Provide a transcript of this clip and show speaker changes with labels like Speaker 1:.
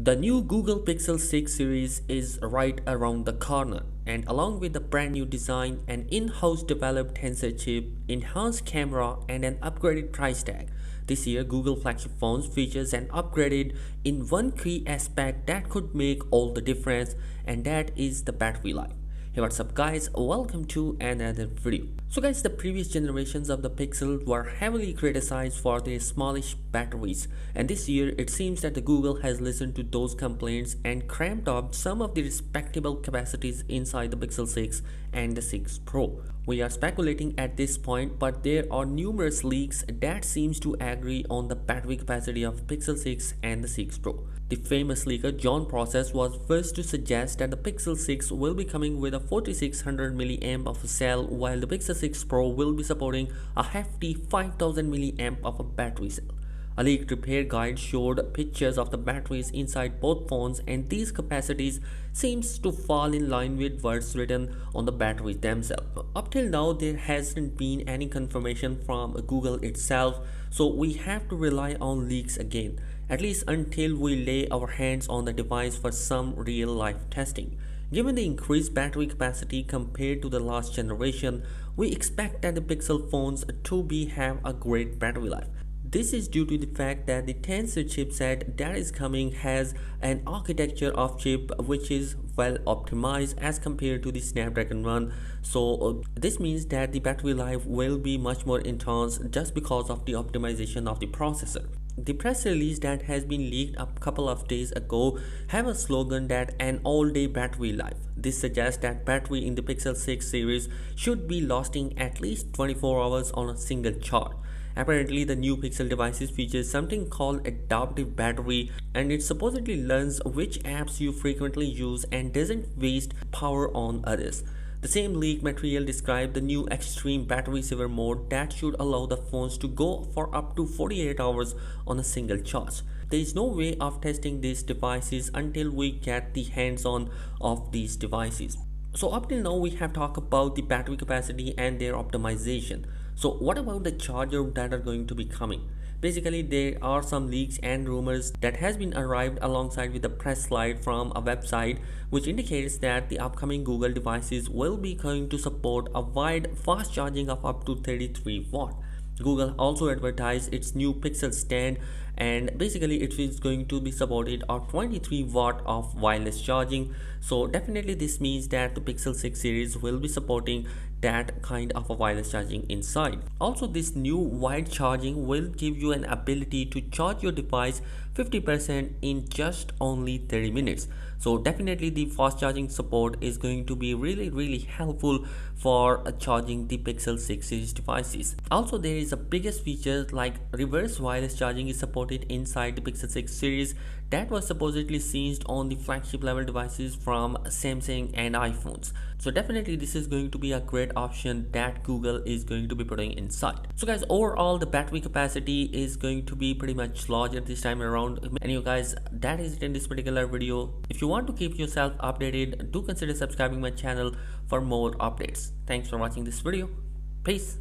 Speaker 1: The new Google Pixel 6 series is right around the corner, and along with the brand new design, an in-house developed tensor chip, enhanced camera, and an upgraded price tag, this year Google flagship phones features an upgraded in one key aspect that could make all the difference, and that is the battery life. Hey, what's up guys, welcome to another video. So guys, the previous generations of the Pixel were heavily criticized for their smallish batteries, and this year it seems that the Google has listened to those complaints and cramped up some of the respectable capacities inside the Pixel 6 and the 6 Pro. We are speculating at this point, but there are numerous leaks that seems to agree on the battery capacity of Pixel 6 and the 6 Pro. The famous leaker John Process was first to suggest that the Pixel 6 will be coming with a 4600 mAh of a cell, while the Pixel 6 Pro will be supporting a hefty 5000 mAh of a battery cell. A leaked repair guide showed pictures of the batteries inside both phones, and these capacities seems to fall in line with what's written on the batteries themselves. Up till now, there hasn't been any confirmation from Google itself, so we have to rely on leaks again, at least until we lay our hands on the device for some real-life testing. Given the increased battery capacity compared to the last generation, we expect that the Pixel phones to have a great battery life. This is due to the fact that the tensor chipset that is coming has an architecture of chip which is well optimized as compared to the Snapdragon one. So this means that the battery life will be much more intense just because of the optimization of the processor. The press release that has been leaked a couple of days ago have a slogan that an all-day battery life. This suggests that battery in the Pixel 6 series should be lasting at least 24 hours on a single charge. Apparently, the new Pixel devices features something called adaptive battery, and it supposedly learns which apps you frequently use and doesn't waste power on others. The same leak material described the new extreme battery saver mode that should allow the phones to go for up to 48 hours on a single charge. There is no way of testing these devices until we get the hands-on of these devices. So up till now we have talked about the battery capacity and their optimization. So what about the charger that are going to be coming? Basically, there are some leaks and rumors that has been arrived alongside with a press slide from a website which indicates that the upcoming Google devices will be going to support a wide fast charging of up to 33 watt. Google also advertised its new Pixel stand, and basically it is going to be supported a 23 watt of wireless charging. So definitely this means that the Pixel 6 series will be supporting that kind of a wireless charging inside. Also, this new wide charging will give you an ability to charge your device 50% in just only 30 minutes. So definitely the fast charging support is going to be really helpful for charging the Pixel 6 series devices. Also, there is a biggest feature like reverse wireless charging is supported inside the Pixel 6 series that was supposedly seen on the flagship level devices from Samsung and iPhones. So definitely this is going to be a great option that Google is going to be putting inside. So guys, overall the battery capacity is going to be pretty much larger this time around. And you guys, that is it in this particular video. If you want to keep yourself updated, do consider subscribing my channel for more updates. Thanks for watching this video. Peace.